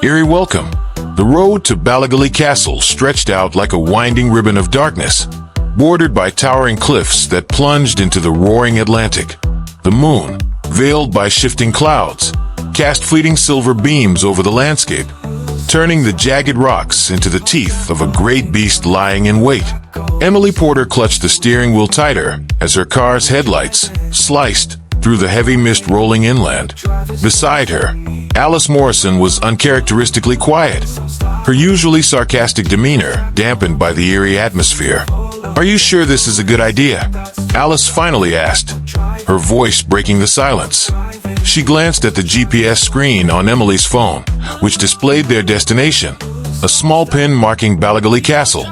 eerie welcome. The road to Ballygally Castle stretched out like a winding ribbon of darkness, bordered by towering cliffs that plunged into the roaring Atlantic. The moon, veiled by shifting clouds, cast fleeting silver beams over the landscape, turning the jagged rocks into the teeth of a great beast lying in wait. Emily Porter clutched the steering wheel tighter as her car's headlights sliced through the heavy mist rolling inland. Beside her, Alice Morrison was uncharacteristically quiet, her usually sarcastic demeanor dampened by the eerie atmosphere. "Are you sure this is a good idea?" Alice finally asked, her voice breaking the silence. She glanced at the GPS screen on Emily's phone, which displayed their destination, a small pin marking Ballygally Castle.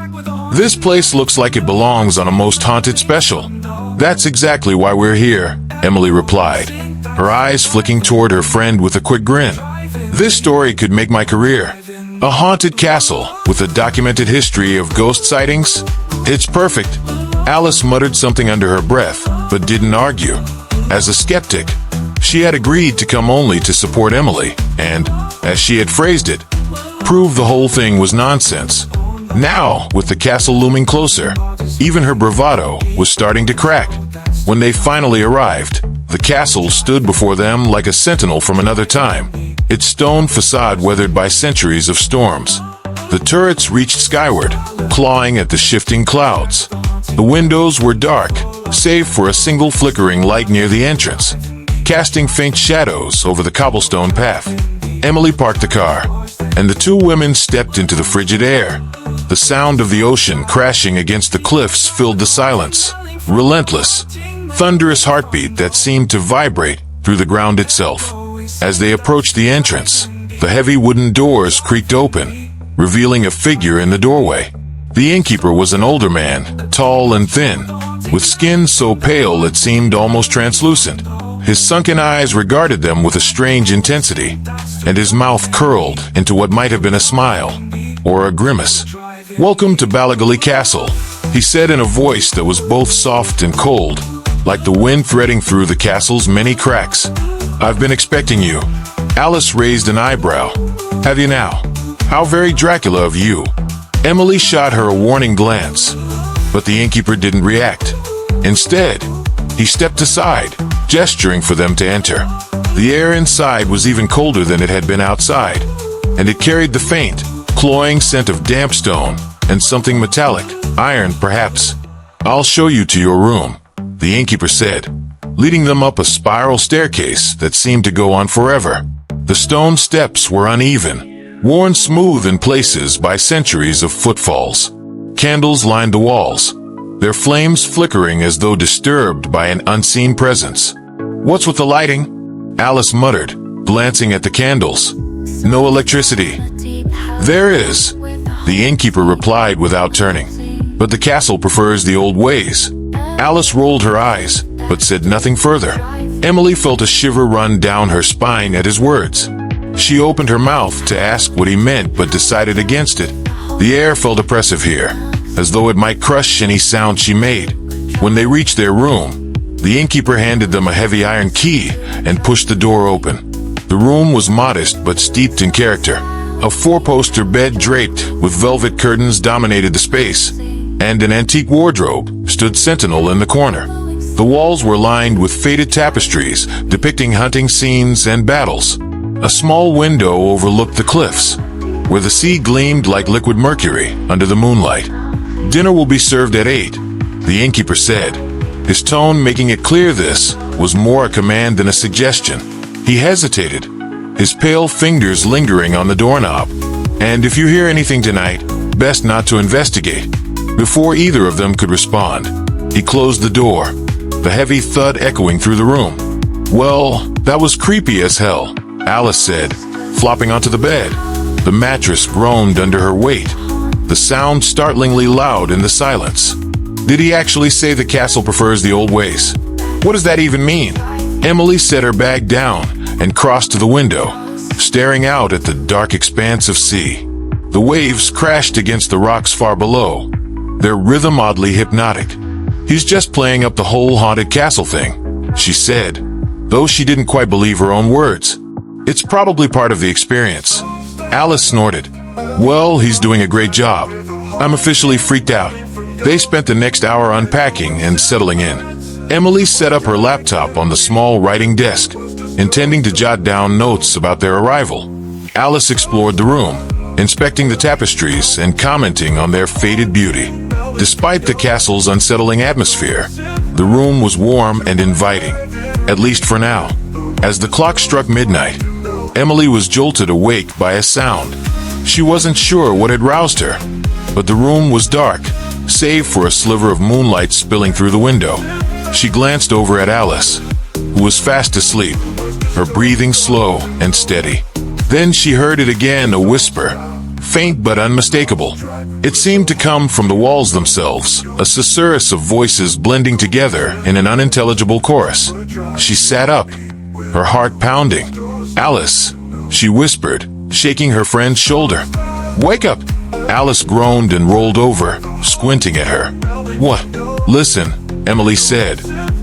"This place looks like it belongs on a most haunted special." "That's exactly why we're here," Emily replied, her eyes flicking toward her friend with a quick grin. "This story could make my career. A haunted castle with a documented history of ghost sightings? It's perfect." Alice muttered something under her breath, but didn't argue. As a skeptic, she had agreed to come only to support Emily and, as she had phrased it, prove the whole thing was nonsense. Now, with the castle looming closer, even her bravado was starting to crack. When they finally arrived, the castle stood before them like a sentinel from another time, its stone facade weathered by centuries of storms. The turrets reached skyward, clawing at the shifting clouds. The windows were dark, save for a single flickering light near the entrance, casting faint shadows over the cobblestone path. Emily parked the car, and the two women stepped into the frigid air. The sound of the ocean crashing against the cliffs filled the silence, relentless, thunderous heartbeat that seemed to vibrate through the ground itself. As they approached the entrance, the heavy wooden doors creaked open, revealing a figure in the doorway. The innkeeper was an older man, tall and thin, with skin so pale it seemed almost translucent. His sunken eyes regarded them with a strange intensity, and his mouth curled into what might have been a smile, or a grimace. "Welcome to Ballygally Castle," he said in a voice that was both soft and cold, like the wind threading through the castle's many cracks. "I've been expecting you." Alice raised an eyebrow. "Have you now? How very Dracula of you." Emily shot her a warning glance, but the innkeeper didn't react. Instead, he stepped aside, gesturing for them to enter. The air inside was even colder than it had been outside, and it carried the faint, cloying scent of damp stone and something metallic, iron perhaps. "I'll show you to your room," the innkeeper said, leading them up a spiral staircase that seemed to go on forever. The stone steps were uneven, worn smooth in places by centuries of footfalls. Candles lined the walls, their flames flickering as though disturbed by an unseen presence. "What's with the lighting?" Alice muttered, glancing at the candles. "No electricity." "There is," the innkeeper replied without turning. "But the castle prefers the old ways." Alice rolled her eyes, but said nothing further. Emily felt a shiver run down her spine at his words. She opened her mouth to ask what he meant, but decided against it. The air felt oppressive here, as though it might crush any sound she made. When they reached their room, the innkeeper handed them a heavy iron key and pushed the door open. The room was modest but steeped in character. A four-poster bed draped with velvet curtains dominated the space, and an antique wardrobe stood sentinel in the corner. The walls were lined with faded tapestries depicting hunting scenes and battles. A small window overlooked the cliffs, where the sea gleamed like liquid mercury under the moonlight. "Dinner will be served at 8, the innkeeper said, his tone making it clear this was more a command than a suggestion. He hesitated, his pale fingers lingering on the doorknob. "And if you hear anything tonight, best not to investigate." Before either of them could respond, he closed the door, the heavy thud echoing through the room. "Well, that was creepy as hell," Alice said, flopping onto the bed. The mattress groaned under her weight, the sound startlingly loud in the silence. "Did he actually say the castle prefers the old ways? What does that even mean?" Emily set her bag down and crossed to the window, staring out at the dark expanse of sea. The waves crashed against the rocks far below, their rhythm oddly hypnotic. "He's just playing up the whole haunted castle thing," she said, though she didn't quite believe her own words. "It's probably part of the experience." Alice snorted. Well, he's doing a great job. I'm officially freaked out. They spent the next hour unpacking and settling in. Emily set up her laptop on the small writing desk, intending to jot down notes about their arrival. Alice explored the room, inspecting the tapestries and commenting on their faded beauty. Despite the castle's unsettling atmosphere, the room was warm and inviting, at least for now. As the clock struck midnight, Emily was jolted awake by a sound. She wasn't sure what had roused her, but the room was dark, save for a sliver of moonlight spilling through the window. She glanced over at Alice, who was fast asleep, her breathing slow and steady. Then she heard it again, a whisper, faint but unmistakable. It seemed to come from the walls themselves, a susurrus of voices blending together in an unintelligible chorus. She sat up, her heart pounding. "Alice," she whispered, shaking her friend's shoulder. "Wake up!" Alice groaned and rolled over, squinting at her. "What?" "Listen," Emily said,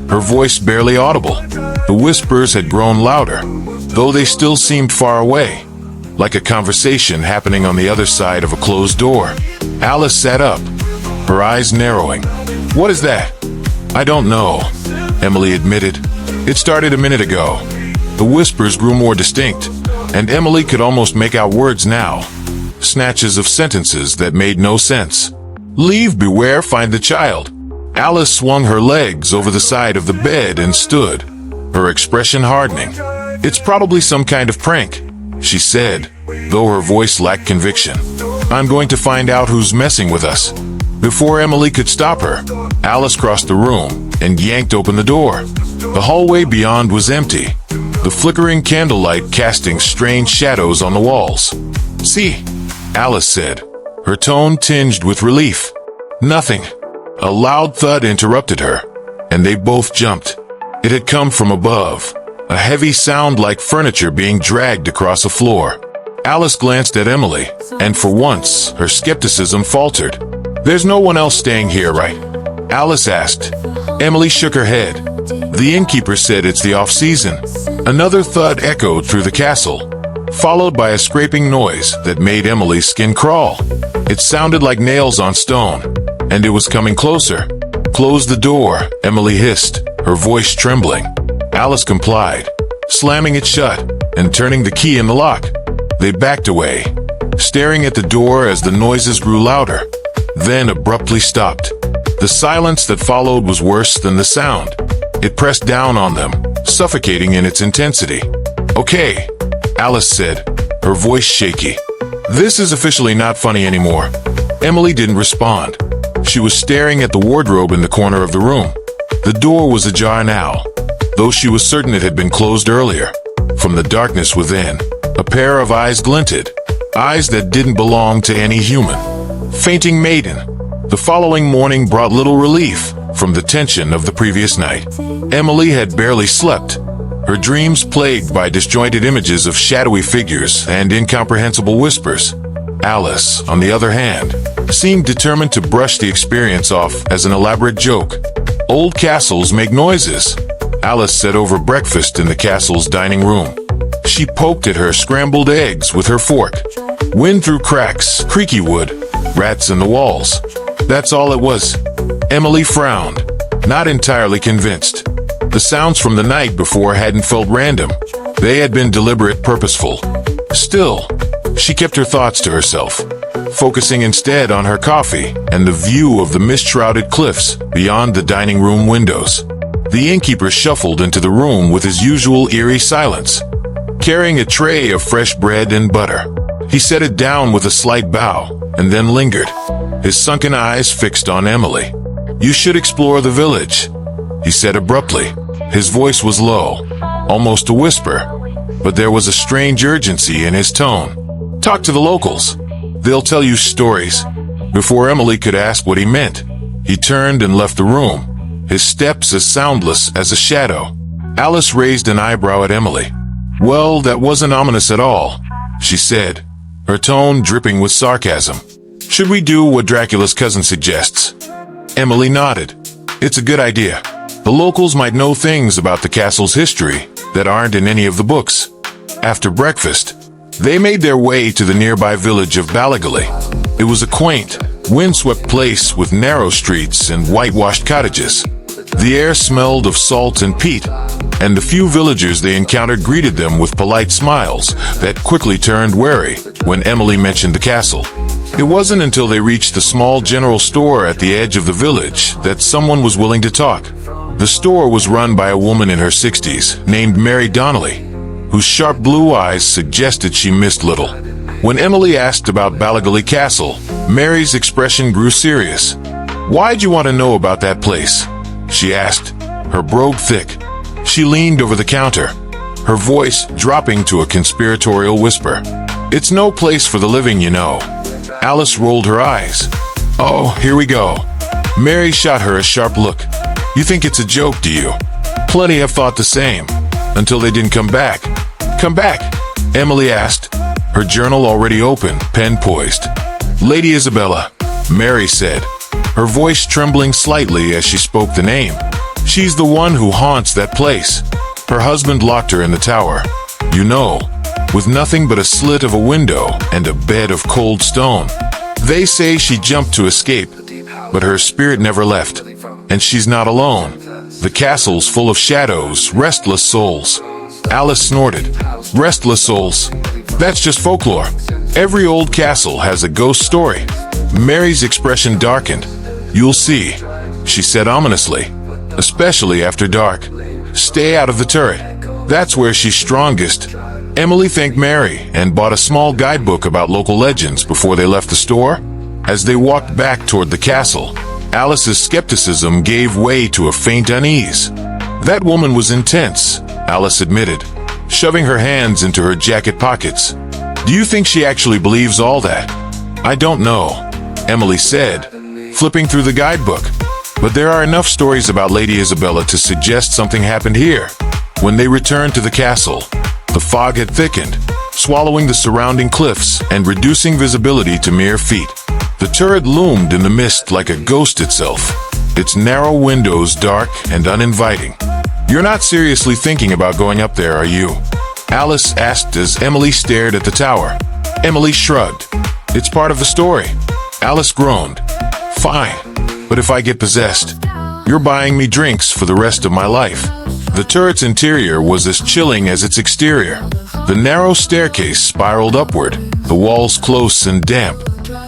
her voice barely audible. The whispers had grown louder, though they still seemed far away, like a conversation happening on the other side of a closed door. Alice sat up, her eyes narrowing. "What is that?" "I don't know," Emily admitted. "It started a minute ago." The whispers grew more distinct, and Emily could almost make out words now, snatches of sentences that made no sense. "Leave, beware, find the child." Alice swung her legs over the side of the bed and stood, her expression hardening. "It's probably some kind of prank," she said, though her voice lacked conviction. "I'm going to find out who's messing with us." Before Emily could stop her, Alice crossed the room and yanked open the door. The hallway beyond was empty, the flickering candlelight casting strange shadows on the walls. "See," Alice said, her tone tinged with relief. "Nothing." A loud thud interrupted her, and they both jumped. It had come from above, a heavy sound like furniture being dragged across a floor. Alice glanced at Emily, and for once, her skepticism faltered. "There's no one else staying here, right?" Alice asked. Emily shook her head. "The innkeeper said it's the off-season." Another thud echoed through the castle, followed by a scraping noise that made Emily's skin crawl. It sounded like nails on stone, and it was coming closer. "Close the door," Emily hissed, her voice trembling. Alice complied, slamming it shut and turning the key in the lock. They backed away, staring at the door as the noises grew louder, then abruptly stopped. The silence that followed was worse than the sound. It pressed down on them, suffocating in its intensity. "Okay," Alice said, her voice shaky. "This is officially not funny anymore." Emily didn't respond. She was staring at the wardrobe in the corner of the room. The door was ajar now, though she was certain it had been closed earlier. From the darkness within, a pair of eyes glinted, eyes that didn't belong to any human. Fainting maiden. The following morning brought little relief from the tension of the previous night. Emily had barely slept, her dreams plagued by disjointed images of shadowy figures and incomprehensible whispers. Alice, on the other hand, seemed determined to brush the experience off as an elaborate joke. "Old castles make noises," Alice said over breakfast in the castle's dining room. She poked at her scrambled eggs with her fork. "Wind through cracks, creaky wood, rats in the walls." That's all it was. Emily frowned, not entirely convinced. The sounds from the night before hadn't felt random. They had been deliberate, purposeful. Still, she kept her thoughts to herself, focusing instead on her coffee and the view of the mist-shrouded cliffs beyond the dining room windows. The innkeeper shuffled into the room with his usual eerie silence, carrying a tray of fresh bread and butter. He set it down with a slight bow and then lingered, his sunken eyes fixed on Emily. "You should explore the village," he said abruptly. His voice was low, almost a whisper, but there was a strange urgency in his tone. "Talk to the locals. They'll tell you stories." Before Emily could ask what he meant, he turned and left the room, his steps as soundless as a shadow. Alice raised an eyebrow at Emily. "Well, that wasn't ominous at all," she said, her tone dripping with sarcasm. "Should we do what Dracula's cousin suggests?" Emily nodded. "It's a good idea. The locals might know things about the castle's history that aren't in any of the books." After breakfast, They made their way to the nearby village of Ballygally. It was a quaint, windswept place with narrow streets and whitewashed cottages. The air smelled of salt and peat, and the few villagers they encountered greeted them with polite smiles that quickly turned wary when Emily mentioned the castle. It wasn't until they reached the small general store at the edge of the village that someone was willing to talk. The store was run by a woman in her 60s named Mary Donnelly, whose sharp blue eyes suggested she missed little. When Emily asked about Ballygally Castle, Mary's expression grew serious. "Why'd you want to know about that place?" she asked, her brogue thick. She leaned over the counter, her voice dropping to a conspiratorial whisper. "It's no place for the living, you know." Alice rolled her eyes. "Oh, here we go." Mary shot her a sharp look. "You think it's a joke, do you? Plenty have thought the same, until they didn't come back." "Come back?" Emily asked, her journal already open, pen poised. "Lady Isabella," Mary said, her voice trembling slightly as she spoke the name. "She's the one who haunts that place. Her husband locked her in the tower, you know, with nothing but a slit of a window and a bed of cold stone. They say she jumped to escape, but her spirit never left, and she's not alone. The castle's full of shadows, restless souls." Alice snorted. "Restless souls? That's just folklore. Every old castle has a ghost story." Mary's expression darkened. "You'll see," she said ominously, "especially after dark. Stay out of the turret. That's where she's strongest." Emily thanked Mary and bought a small guidebook about local legends before they left the store. As they walked back toward the castle, Alice's skepticism gave way to a faint unease. "That woman was intense," Alice admitted, shoving her hands into her jacket pockets. "Do you think she actually believes all that?" "I don't know," Emily said, flipping through the guidebook. "But there are enough stories about Lady Isabella to suggest something happened here." When they returned to the castle, the fog had thickened, swallowing the surrounding cliffs and reducing visibility to mere feet. The turret loomed in the mist like a ghost itself, its narrow windows dark and uninviting. "You're not seriously thinking about going up there, are you?" Alice asked as Emily stared at the tower. Emily shrugged. "It's part of the story." Alice groaned. "Fine, but if I get possessed, you're buying me drinks for the rest of my life." The turret's interior was as chilling as its exterior. The narrow staircase spiraled upward, the walls close and damp.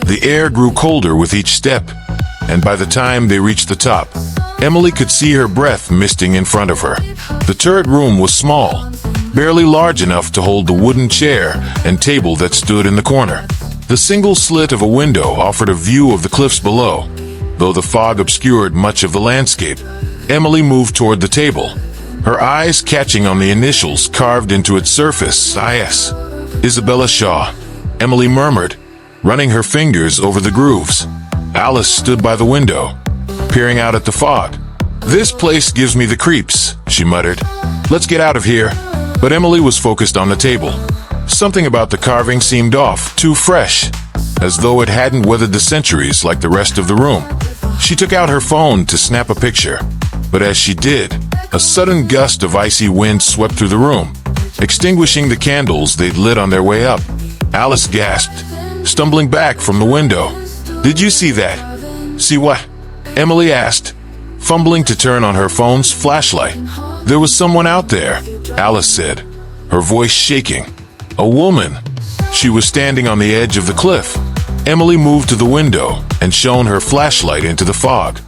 The air grew colder with each step, and by the time they reached the top, Emily could see her breath misting in front of her. The turret room was small, barely large enough to hold the wooden chair and table that stood in the corner. The single slit of a window offered a view of the cliffs below, though the fog obscured much of the landscape. Emily moved toward the table, her eyes catching on the initials carved into its surface, I.S. "Isabella Shaw," Emily murmured, running her fingers over the grooves. Alice stood by the window, peering out at the fog. "This place gives me the creeps," she muttered. "Let's get out of here." But Emily was focused on the table. Something about the carving seemed off, too fresh, as though it hadn't weathered the centuries like the rest of the room. She took out her phone to snap a picture, but as she did, a sudden gust of icy wind swept through the room, extinguishing the candles they'd lit on their way up. Alice gasped, stumbling back from the window. "Did you see that?" "See what?" Emily asked, fumbling to turn on her phone's flashlight. "There was someone out there," Alice said, her voice shaking. "A woman." She was standing on the edge of the cliff. Emily moved to the window and shone her flashlight into the fog,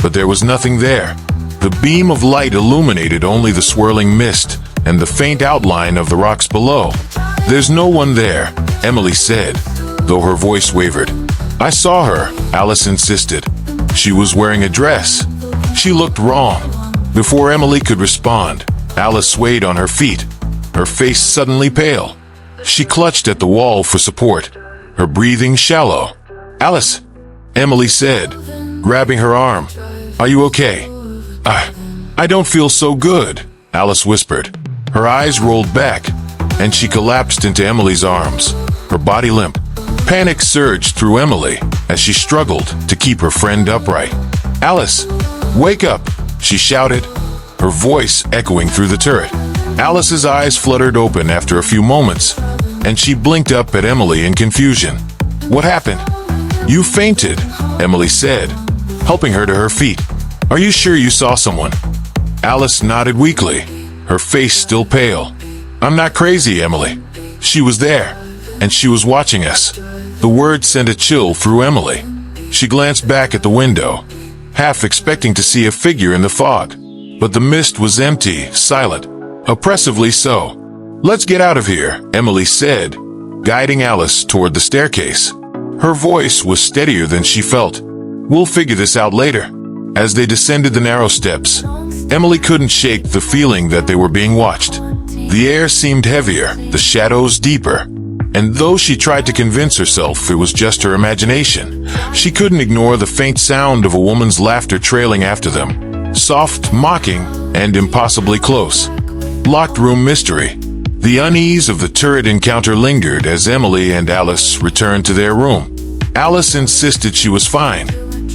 but there was nothing there. The beam of light illuminated only the swirling mist and the faint outline of the rocks below. "There's no one there," Emily said, though her voice wavered. "I saw her," Alice insisted. "She was wearing a dress. She looked wrong." Before Emily could respond, Alice swayed on her feet, her face suddenly pale. She clutched at the wall for support, her breathing shallow. "Alice," Emily said, grabbing her arm. "Are you okay?" I don't feel so good," Alice whispered. Her eyes rolled back, and she collapsed into Emily's arms, her body limp. Panic surged through Emily as she struggled to keep her friend upright. "Alice, wake up," she shouted, her voice echoing through the turret. Alice's eyes fluttered open after a few moments, and she blinked up at Emily in confusion. "What happened?" "You fainted," Emily said, helping her to her feet. "Are you sure you saw someone?" Alice nodded weakly, her face still pale. "I'm not crazy, Emily. She was there, and she was watching us." The word sent a chill through Emily. She glanced back at the window, half expecting to see a figure in the fog. But the mist was empty, silent, oppressively so. "Let's get out of here," Emily said, guiding Alice toward the staircase. Her voice was steadier than she felt. "We'll figure this out later." As they descended the narrow steps, Emily couldn't shake the feeling that they were being watched. The air seemed heavier, the shadows deeper. And though she tried to convince herself it was just her imagination, she couldn't ignore the faint sound of a woman's laughter trailing after them. Soft, mocking, and impossibly close. Locked room mystery. The unease of the turret encounter lingered as Emily and Alice returned to their room. Alice insisted she was fine,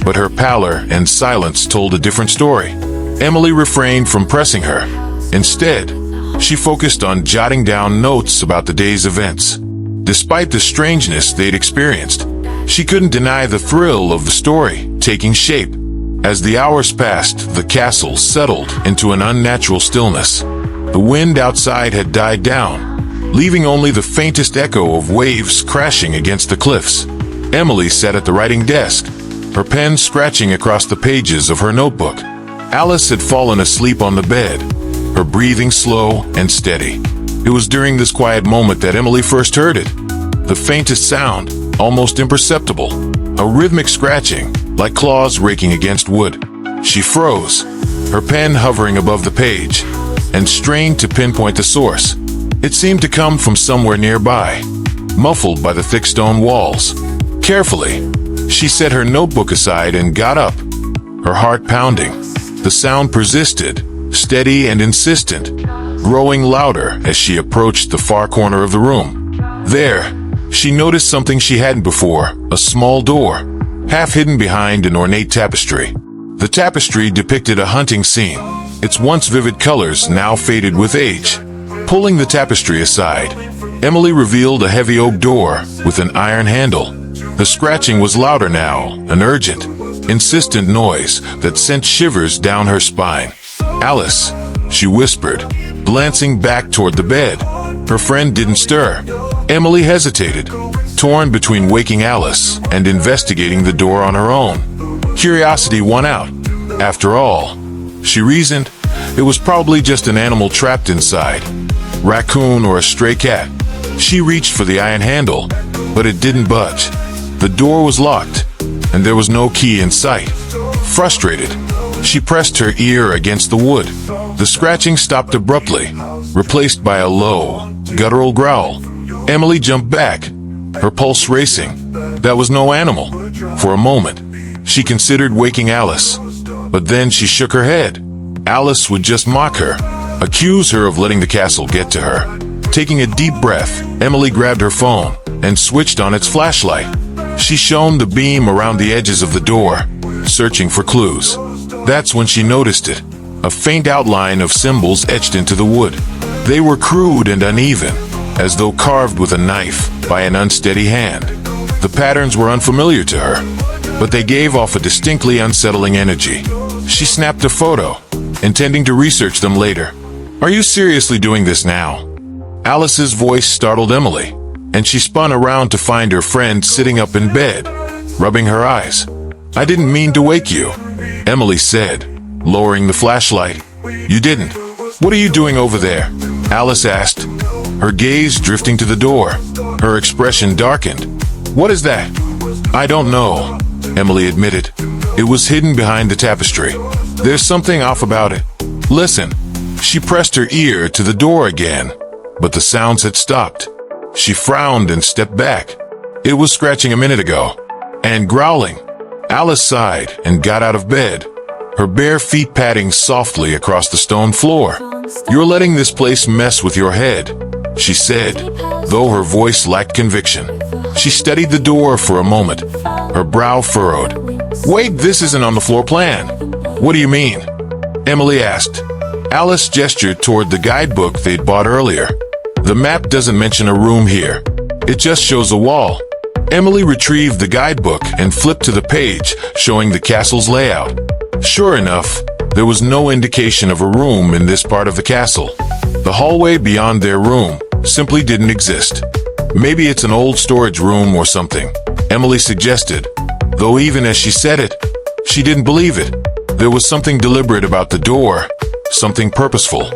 but her pallor and silence told a different story. Emily refrained from pressing her. Instead, she focused on jotting down notes about the day's events. Despite the strangeness they'd experienced, she couldn't deny the thrill of the story taking shape. As the hours passed, the castle settled into an unnatural stillness. The wind outside had died down, leaving only the faintest echo of waves crashing against the cliffs. Emily sat at the writing desk, her pen scratching across the pages of her notebook. Alice had fallen asleep on the bed, her breathing slow and steady. It was during this quiet moment that Emily first heard it. The faintest sound, almost imperceptible. A rhythmic scratching, like claws raking against wood. She froze, her pen hovering above the page, and strained to pinpoint the source. It seemed to come from somewhere nearby, muffled by the thick stone walls. Carefully, she set her notebook aside and got up, her heart pounding. The sound persisted, steady and insistent, growing louder as she approached the far corner of the room. There, she noticed something she hadn't before, a small door, half hidden behind an ornate tapestry. The tapestry depicted a hunting scene, its once vivid colors now faded with age. Pulling the tapestry aside, Emily revealed a heavy oak door with an iron handle. The scratching was louder now, an urgent, insistent noise that sent shivers down her spine. "Alice," she whispered, glancing back toward the bed. Her friend didn't stir. Emily hesitated, torn between waking Alice and investigating the door on her own. Curiosity won out. After all, she reasoned, it was probably just an animal trapped inside. Raccoon or a stray cat. She reached for the iron handle, but it didn't budge. The door was locked, and there was no key in sight. Frustrated, she pressed her ear against the wood. The scratching stopped abruptly, replaced by a low, guttural growl. Emily jumped back, her pulse racing. That was no animal. For a moment, she considered waking Alice, but then she shook her head. Alice would just mock her, accuse her of letting the castle get to her. Taking a deep breath, Emily grabbed her phone and switched on its flashlight. She shone the beam around the edges of the door, searching for clues. That's when she noticed it, a faint outline of symbols etched into the wood. They were crude and uneven, as though carved with a knife by an unsteady hand. The patterns were unfamiliar to her, but they gave off a distinctly unsettling energy. She snapped a photo, intending to research them later. "Are you seriously doing this now?" Alice's voice startled Emily, and she spun around to find her friend sitting up in bed, rubbing her eyes. "I didn't mean to wake you," Emily said, lowering the flashlight. "You didn't. What are you doing over there?" Alice asked, her gaze drifting to the door. Her expression darkened. "What is that?" "I don't know," Emily admitted. "It was hidden behind the tapestry. There's something off about it. Listen." She pressed her ear to the door again, but the sounds had stopped. She frowned and stepped back. It was scratching a minute ago, and growling. Alice sighed and got out of bed, her bare feet padding softly across the stone floor. "You're letting this place mess with your head," she said, though her voice lacked conviction. She studied the door for a moment, her brow furrowed. "Wait, this isn't on the floor plan." "What do you mean?" Emily asked. Alice gestured toward the guidebook they'd bought earlier. The map doesn't mention a room here. It just shows a wall. Emily retrieved the guidebook and flipped to the page, showing the castle's layout. Sure enough, there was no indication of a room in this part of the castle. The hallway beyond their room simply didn't exist. Maybe it's an old storage room or something, Emily suggested, though even as she said it, she didn't believe it. There was something deliberate about the door, something purposeful.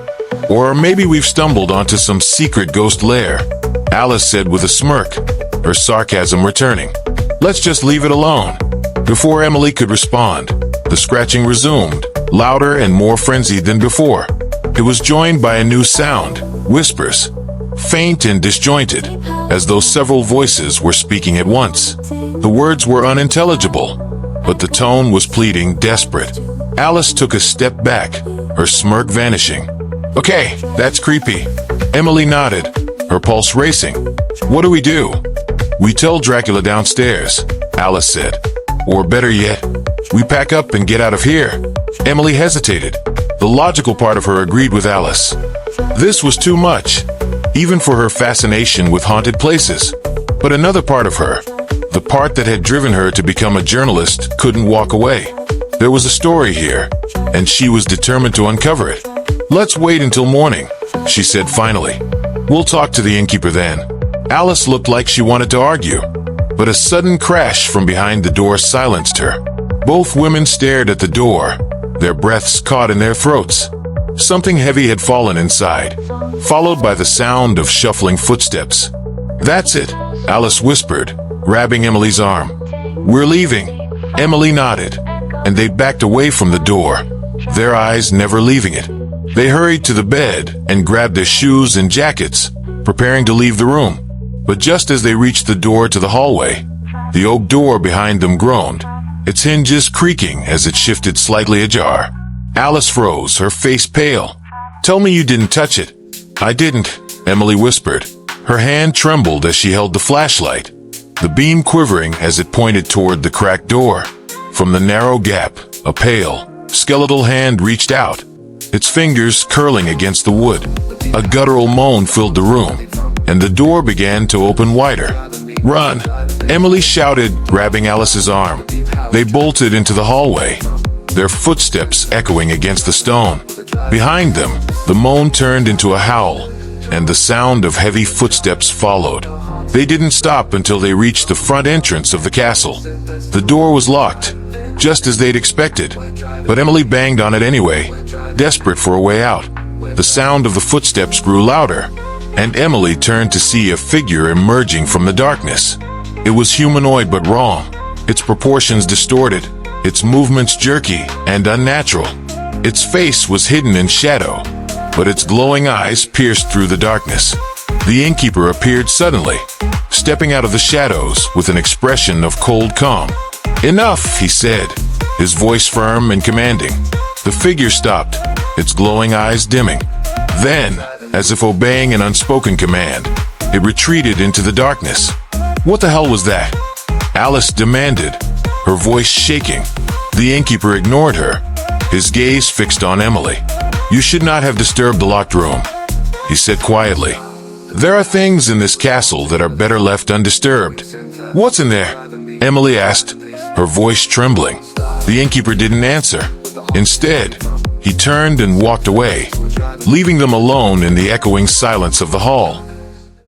Or maybe we've stumbled onto some secret ghost lair, Alice said with a smirk, her sarcasm returning. Let's just leave it alone. Before Emily could respond, the scratching resumed, louder and more frenzied than before. It was joined by a new sound, whispers, faint and disjointed, as though several voices were speaking at once. The words were unintelligible, but the tone was pleading, desperate. Alice took a step back, her smirk vanishing. Okay, that's creepy. Emily nodded, her pulse racing. What do we do? We tell Dracula downstairs, Alice said. Or better yet, we pack up and get out of here. Emily hesitated. The logical part of her agreed with Alice. This was too much, even for her fascination with haunted places. But another part of her, the part that had driven her to become a journalist, couldn't walk away. There was a story here, and she was determined to uncover it. Let's wait until morning, she said finally. We'll talk to the innkeeper then. Alice looked like she wanted to argue, but a sudden crash from behind the door silenced her. Both women stared at the door, their breaths caught in their throats. Something heavy had fallen inside, followed by the sound of shuffling footsteps. That's it, Alice whispered, grabbing Emily's arm. We're leaving. Emily nodded, and they backed away from the door, their eyes never leaving it. They hurried to the bed and grabbed their shoes and jackets, preparing to leave the room. But just as they reached the door to the hallway, the oak door behind them groaned, its hinges creaking as it shifted slightly ajar. Alice froze, her face pale. Tell me you didn't touch it. I didn't, Emily whispered. Her hand trembled as she held the flashlight, the beam quivering as it pointed toward the cracked door. From the narrow gap, a pale, skeletal hand reached out, its fingers curling against the wood. A guttural moan filled the room, and the door began to open wider. Run! Emily shouted, grabbing Alice's arm. They bolted into the hallway, their footsteps echoing against the stone. Behind them, the moan turned into a howl, and the sound of heavy footsteps followed. They didn't stop until they reached the front entrance of the castle. The door was locked, just as they'd expected, but Emily banged on it anyway, desperate for a way out. The sound of the footsteps grew louder, and Emily turned to see a figure emerging from the darkness. It was humanoid but wrong, its proportions distorted, its movements jerky and unnatural. Its face was hidden in shadow, but its glowing eyes pierced through the darkness. The innkeeper appeared suddenly, stepping out of the shadows with an expression of cold calm. Enough, he said, his voice firm and commanding. The figure stopped, its glowing eyes dimming. Then, as if obeying an unspoken command, it retreated into the darkness. What the hell was that? Alice demanded, her voice shaking. The innkeeper ignored her, his gaze fixed on Emily. You should not have disturbed the locked room, he said quietly. There are things in this castle that are better left undisturbed. What's in there? Emily asked, her voice trembling. The innkeeper didn't answer. Instead, he turned and walked away, leaving them alone in the echoing silence of the hall.